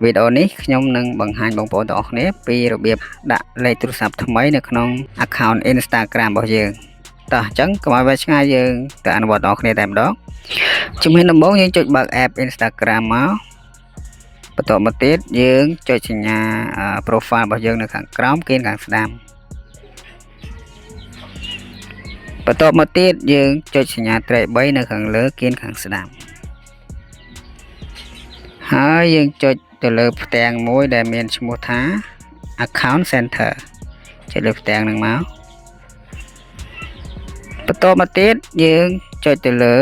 វីដេអូនេះខ្ញុំនឹងបង្ហាញបងប្អូនទាំងអស់គ្នាពីរបៀបដាក់លេខទូរស័ព្ទថ្មីនៅក្នុង account Instagram របស់យើងតោះអញ្ចឹងកុំឲ្យវាឆ្ងាយយើងទៅអនុវត្តដល់គ្នាតែម្ដងជំហានដំបូងយើងចុចបើក app Instagram មកបន្ទាប់មកទៀតយើងចុចសញ្ញា profile របស់យើងនៅខាងក្រោមគៀនខាងស្ដាំបន្ទាប់មកទៀតយើងចុចសញ្ញាត្រេក3នៅខាងលើគៀនខាងស្ដាំហើយយើងចុចទៅលើផ្ទាំងមួយដែលមានឈ្មោះថា account center ចុចលើផ្ទាំងហ្នឹងមកបន្ទាប់មកទៀតយើងចុចទៅលើ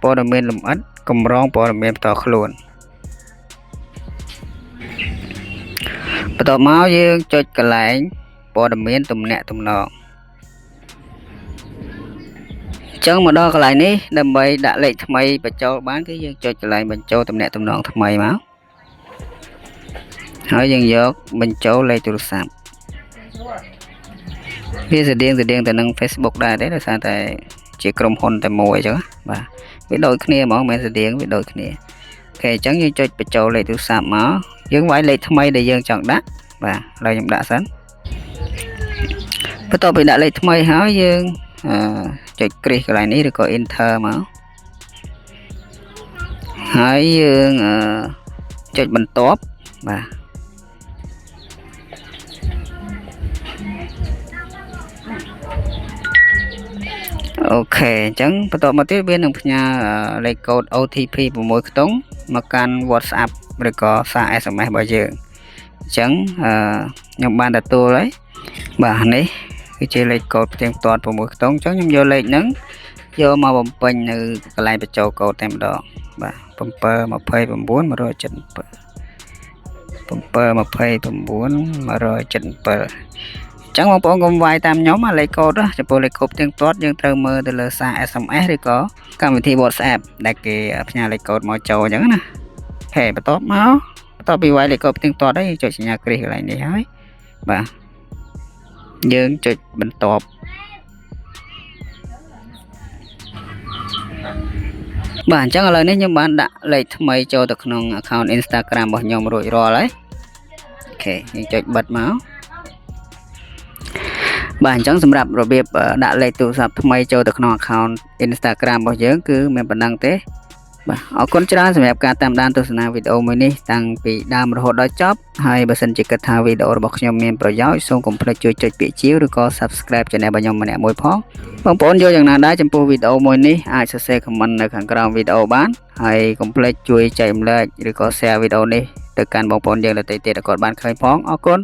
ព័ត៌មានលម្អិតកម្រងព័ត៌មានផ្ទាល់ខ្លួនបន្ទាប់មកយើងចុចកន្លែងព័ត៌មានទំនាក់ទំនងអញ្ចឹងមកដល់កន្លែងនេះដើម្បីដាក់លេខថ្មីបញ្ចូលបានគឺយើងចុចកន្លែងបញ្ចូលទំនាក់ទំនងថ្មីមកហើយយើងយកបញ្ចូលលេខទូរស័ព្ទវាស្តៀងទៅនឹង Facebook ដែរទេដោយសារតែជាក្រុមហ៊ុនតែមួយអញ្ចឹងបាទវាដូចគ្នាហ្មងមិនស្តៀងវាដូចគ្នាអូខេអញ្ចឹងយើងចុចបញ្ចូលលេខទូរស័ព្ទមកយើងវាយលេខថ្មីដែលយើងចង់ដាក់បាទឥឡូវខ្ញុំដាក់សិនបន្ទាប់ពីដាក់លេខថ្មីហើយយើងចុចគ្រីសកន្លែងនេះឬក៏ enter មកហើយយើងចុចបន្ទាប់បាទអូខេអញ្ចឹងបន្ទាប់មកទៀតវានឹងផ្ញើលេខកូដ OTP 6ខ្ទង់មកកាន់ WhatsApp ឬក៏សារ SMS របស់យើងអញ្ចឹងខ្ញុំបានទទួលហើយបាទនេះគឺជាលេខកូដផ្ទៀងផ្ទាត់6ខ្ទង់អញ្ចឹងខ្ញុំយកលេខហ្នឹងយកមកបំពេញនៅកន្លែងបញ្ចូលកូដតែម្ដងបាទ729 177អញ្ចឹងបងប្អូនកុំវាយតាមខ្ញុំអាលេខកូដចំពោះលេខកូដផ្ទៀងផ្ទាត់យើងត្រូវមើលទៅលើសារ SMS ឬក៏កម្មវិធី WhatsApp ដែលគេផ្ញើលេខកូដមកចូលអញ្ចឹងណាហេបន្ទាប់ពីវាយលេខកូដផ្ទៀងផ្ទាត់ហើយចុចសញ្ញាគ្រីសកន្លែងនេះហើយបាទយើងចុចបន្ទាប់បាទអញ្ចឹងឥឡូវនេះខ្ញុំបានដាក់លេខថ្មីចូលទៅក្នុង account Instagram របស់ខ្ញុំរួចរាល់ហើយអូខេយើងចុចបិទមកបាទអញ្ចឹងសម្រាប់របៀបដាក់លេខទូរស័ព្ទថ្មីចូលទៅក្នុង account Instagram របស់យើងគឺមានប៉ុណ្ណឹងទេបាទអរគុណច្រើនសម្រាប់ការតាមដានទស្សនាវីដេអូមួយនេះតាំងពីដើមរហូតដល់ចប់ហើយបើសិនជាគិតថាវីដេអូរបស់ខ្ញុំមានប្រយោជន៍សូមកុំភ្លេចជួយចុចពាក្យជាវឬក៏ Subscribe Channel របស់ខ្ញុំម្នាក់មួយផងបងប្អូនយល់យ៉ាងណាដែរចំពោះវីដេអូមួយនេះអាចសរសេរ comment នៅខាងក្រោមវីដេអូបានហើយកុំភ្លេចជួយចែករំលែកឬក៏ share វីដេអូនេះទៅកាន់បងប្អូនយើងដទៃទៀតឲ្យគាត់បានឃើញផងអរគុណ